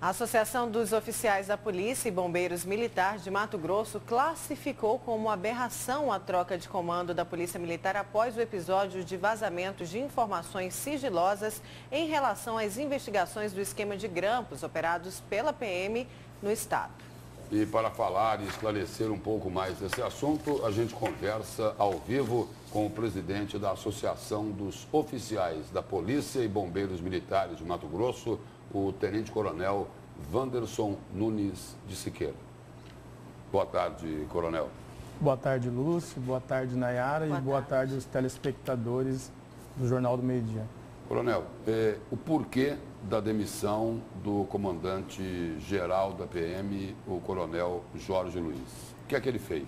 A Associação dos Oficiais da Polícia e Bombeiros Militares de Mato Grosso classificou como aberração a troca de comando da Polícia Militar após o episódio de vazamentos de informações sigilosas em relação às investigações do esquema de grampos operados pela PM no estado. E para falar e esclarecer um pouco mais desse assunto, a gente conversa ao vivo com o presidente da Associação dos Oficiais da Polícia e Bombeiros Militares de Mato Grosso, o tenente-coronel Wanderson Nunes de Siqueira. Boa tarde, coronel. Boa tarde, Lúcio. Boa tarde, Nayara. E boa tarde aos telespectadores do Jornal do Meio Dia. Coronel, o porquê da demissão do comandante-geral da PM, o coronel Jorge Luiz? O que é que ele fez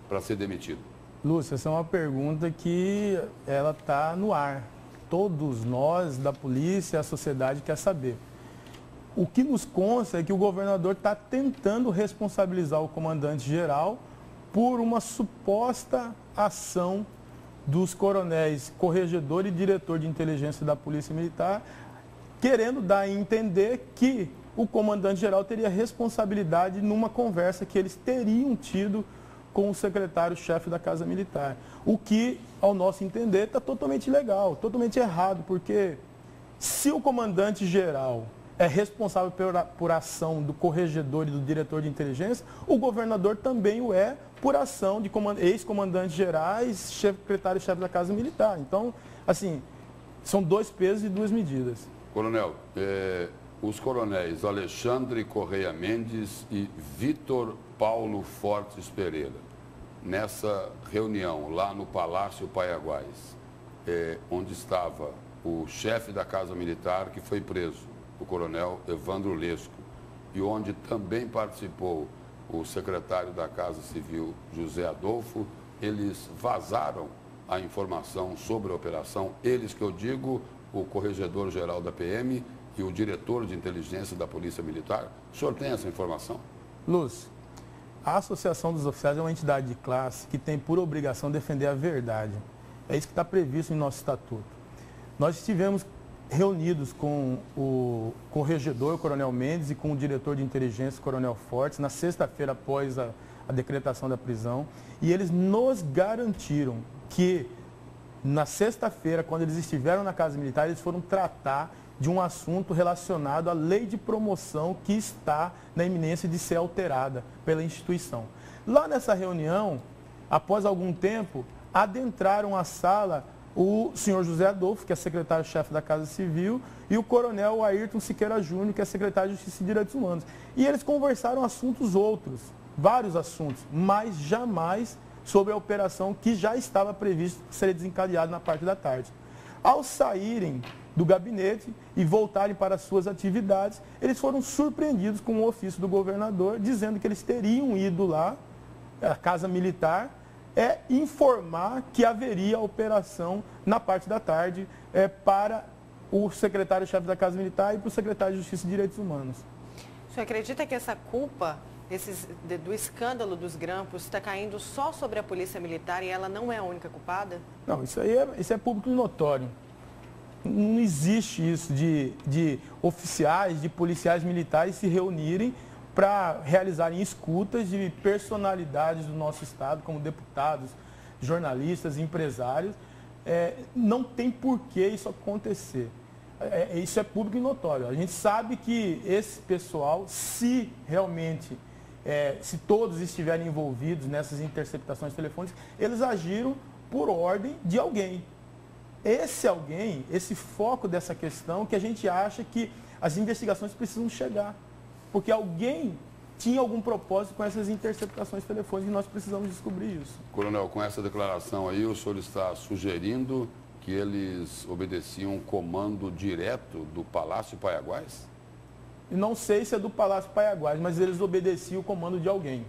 para ser demitido? Lúcio, essa é uma pergunta que ela está no ar. Todos nós da polícia, a sociedade quer saber. O que nos consta é que o governador está tentando responsabilizar o comandante-geral por uma suposta ação dos coronéis corregedor e diretor de inteligência da Polícia Militar, querendo dar a entender que o comandante-geral teria responsabilidade numa conversa que eles teriam tido com o secretário-chefe da Casa Militar. O que, ao nosso entender, está totalmente ilegal, totalmente errado, porque se o comandante-geral é responsável por ação do corregedor e do diretor de inteligência, o governador também o é por ação de ex-comandantes gerais, secretário-chefe da Casa Militar. Então, assim, são dois pesos e duas medidas. Coronel, os coronéis Alexandre Correia Mendes e Vitor Paulo Fortes Pereira, nessa reunião lá no Palácio Paiaguás, onde estava o chefe da Casa Militar que foi preso, o coronel Evandro Lesco, e onde também participou o secretário da Casa Civil, José Adolfo, eles vazaram a informação sobre a operação, eles que eu digo, o corregedor-geral da PM e o diretor de inteligência da Polícia Militar. O senhor tem essa informação? Lúcio, a Associação dos Oficiais é uma entidade de classe que tem por obrigação defender a verdade. É isso que está previsto em nosso estatuto. Nós estivemos reunidos com o corregedor, o coronel Mendes, e com o diretor de inteligência, o coronel Fortes, na sexta-feira após a decretação da prisão, e eles nos garantiram que na sexta-feira, quando eles estiveram na Casa Militar, eles foram tratar de um assunto relacionado à lei de promoção que está na iminência de ser alterada pela instituição. Lá nessa reunião, após algum tempo, adentraram a sala o senhor José Adolfo, que é secretário-chefe da Casa Civil, e o coronel Ayrton Siqueira Júnior, que é secretário de Justiça e Direitos Humanos. E eles conversaram assuntos outros, vários assuntos, mas jamais sobre a operação que já estava prevista ser desencadeada na parte da tarde. Ao saírem do gabinete e voltarem para suas atividades, eles foram surpreendidos com o ofício do governador, dizendo que eles teriam ido lá, à Casa Militar, informar que haveria operação na parte da tarde para o secretário-chefe da Casa Militar e para o secretário de Justiça e Direitos Humanos. O senhor acredita que essa culpa do escândalo dos grampos está caindo só sobre a Polícia Militar e ela não é a única culpada? Não, isso é público notório. Não existe isso de oficiais, de policiais militares se reunirem para realizarem escutas de personalidades do nosso estado, como deputados, jornalistas, empresários. Não tem por que isso acontecer. Isso é público e notório. A gente sabe que esse pessoal, se realmente, se todos estiverem envolvidos nessas interceptações telefônicas, eles agiram por ordem de alguém. Esse alguém, esse foco dessa questão que a gente acha que as investigações precisam chegar. Porque alguém tinha algum propósito com essas interceptações telefônicas e nós precisamos descobrir isso. Coronel, com essa declaração aí, o senhor está sugerindo que eles obedeciam um comando direto do Palácio Paiaguás? E não sei se é do Palácio Paiaguás, mas eles obedeciam o comando de alguém.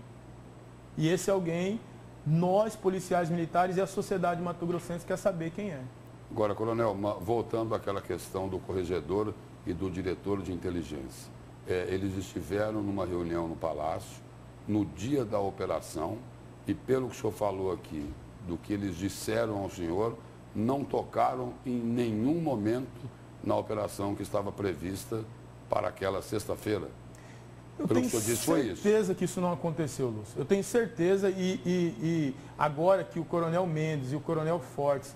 E esse alguém, nós, policiais militares e a sociedade mato-grossense quer saber quem é. Agora, coronel, voltando àquela questão do corregedor e do diretor de inteligência. Eles estiveram numa reunião no Palácio, no dia da operação, e pelo que o senhor falou aqui, do que eles disseram ao senhor, não tocaram em nenhum momento na operação que estava prevista para aquela sexta-feira? Eu tenho certeza que isso não aconteceu, Lúcio. Eu tenho certeza e agora que o Coronel Mendes e o Coronel Fortes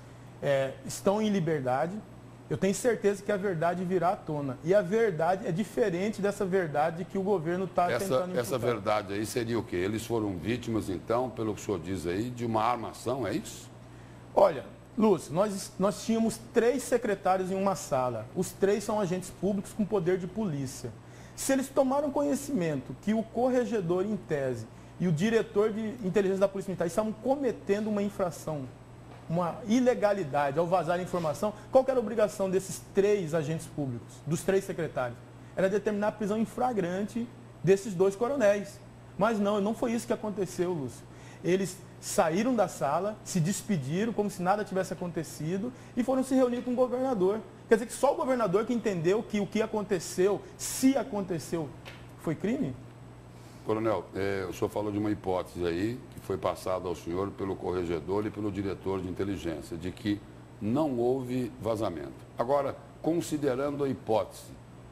estão em liberdade, eu tenho certeza que a verdade virá à tona. E a verdade é diferente dessa verdade que o governo está tentando imputar. Essa verdade aí seria o quê? Eles foram vítimas, então, pelo que o senhor diz aí, de uma armação, é isso? Olha, Lúcio, nós tínhamos 3 secretários em uma sala. Os 3 são agentes públicos com poder de polícia. Se eles tomaram conhecimento que o corregedor em tese e o diretor de inteligência da Polícia Militar estavam cometendo uma infração, uma ilegalidade ao vazar informação, qual que era a obrigação desses 3 agentes públicos, dos 3 secretários? Era determinar a prisão em flagrante desses 2 coronéis. Mas não foi isso que aconteceu, Lúcio. Eles saíram da sala, se despediram como se nada tivesse acontecido e foram se reunir com o governador. Quer dizer que só o governador que entendeu que o que aconteceu, se aconteceu, foi crime? Coronel, o senhor falou de uma hipótese aí que foi passada ao senhor pelo corregedor e pelo diretor de inteligência, de que não houve vazamento. Agora, considerando a hipótese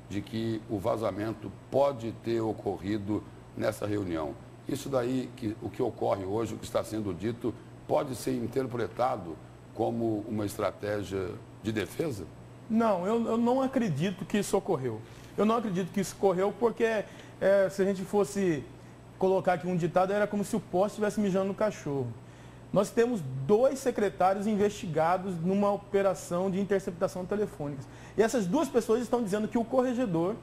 de que o vazamento pode ter ocorrido nessa reunião, isso daí, o que ocorre hoje, o que está sendo dito, pode ser interpretado como uma estratégia de defesa? Não, eu não acredito que isso ocorreu. Eu não acredito que isso ocorreu porque se a gente fosse colocar aqui um ditado, era como se o poste estivesse mijando no cachorro. Nós temos 2 secretários investigados numa operação de interceptação telefônica. E essas 2 pessoas estão dizendo que o corregedor,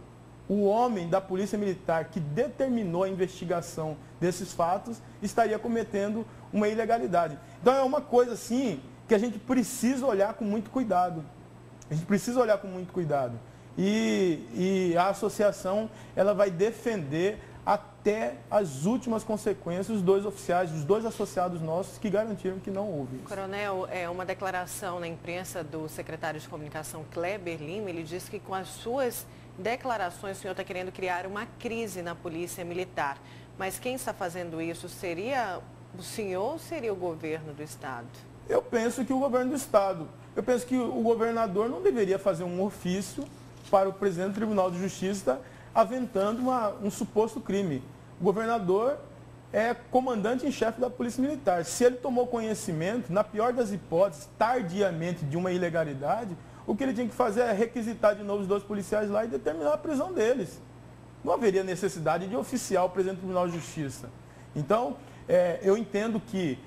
o homem da Polícia Militar que determinou a investigação desses fatos, estaria cometendo uma ilegalidade. Então é uma coisa assim que a gente precisa olhar com muito cuidado. A gente precisa olhar com muito cuidado. E a associação ela vai defender até as últimas consequências os 2 oficiais, os 2 associados nossos que garantiram que não houve isso. Coronel, uma declaração na imprensa do secretário de Comunicação Kleber Lima, ele disse que com as suas declarações o senhor está querendo criar uma crise na Polícia Militar. Mas quem está fazendo isso seria o senhor ou seria o governo do Estado? Eu penso que o governo do Estado. Eu penso que o governador não deveria fazer um ofício para o presidente do Tribunal de Justiça aventando um suposto crime. O governador é comandante em chefe da Polícia Militar. Se ele tomou conhecimento, na pior das hipóteses, tardiamente de uma ilegalidade, o que ele tinha que fazer é requisitar de novo os 2 policiais lá e determinar a prisão deles. Não haveria necessidade de oficiar o presidente do Tribunal de Justiça. Então, eu entendo que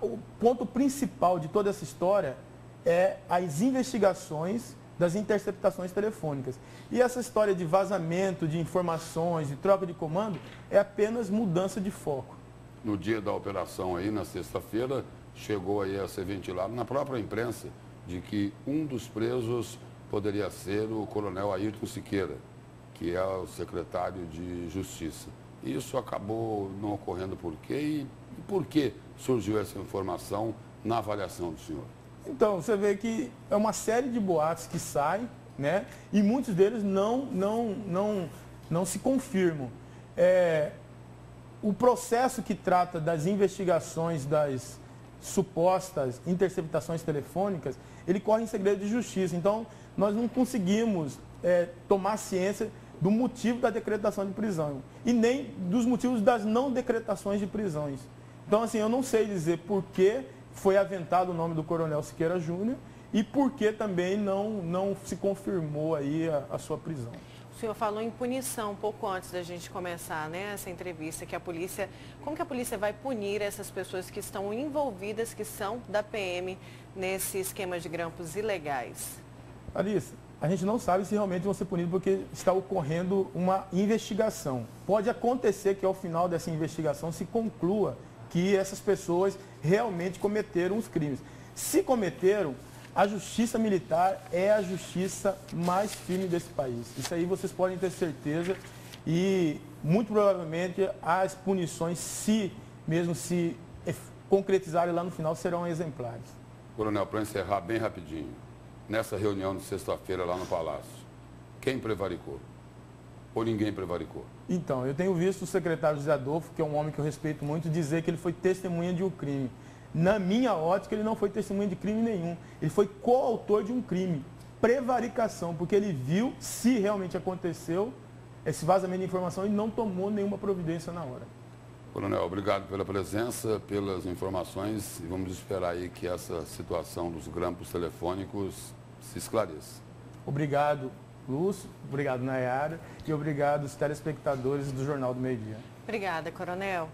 o ponto principal de toda essa história é as investigações das interceptações telefônicas. E essa história de vazamento de informações, de troca de comando, é apenas mudança de foco. No dia da operação aí, na sexta-feira, chegou aí a ser ventilado na própria imprensa de que um dos presos poderia ser o coronel Ayrton Siqueira, que é o secretário de Justiça. Isso acabou não ocorrendo por quê? E por que surgiu essa informação na avaliação do senhor? Então, você vê que é uma série de boatos que saem, né? E muitos deles não se confirmam. O processo que trata das investigações das supostas interceptações telefônicas, ele corre em segredo de justiça. Então, nós não conseguimos tomar ciência do motivo da decretação de prisão e nem dos motivos das não decretações de prisões. Então, assim, eu não sei dizer por que foi aventado o nome do Coronel Siqueira Júnior e por que também não se confirmou aí a sua prisão. O senhor falou em punição um pouco antes da gente começar, né, essa entrevista, que a polícia, como que a polícia vai punir essas pessoas que estão envolvidas, que são da PM, nesse esquema de grampos ilegais? Larissa, a gente não sabe se realmente vão ser punidos porque está ocorrendo uma investigação. Pode acontecer que ao final dessa investigação se conclua que essas pessoas realmente cometeram os crimes. Se cometeram, a justiça militar é a justiça mais firme desse país. Isso aí vocês podem ter certeza e muito provavelmente as punições, se concretizarem lá no final, serão exemplares. Coronel, para encerrar bem rapidinho, nessa reunião de sexta-feira lá no Palácio, quem prevaricou? Ou ninguém prevaricou? Então, eu tenho visto o secretário José Adolfo, que é um homem que eu respeito muito, dizer que ele foi testemunha de um crime. Na minha ótica, ele não foi testemunha de crime nenhum. Ele foi coautor de um crime. prevaricação, porque ele viu se realmente aconteceu esse vazamento de informação e não tomou nenhuma providência na hora. Coronel, obrigado pela presença, pelas informações e vamos esperar aí que essa situação dos grampos telefônicos se esclareça. Obrigado, Lúcio, obrigado, Nayara, e obrigado aos telespectadores do Jornal do Meio Dia. Obrigada, Coronel.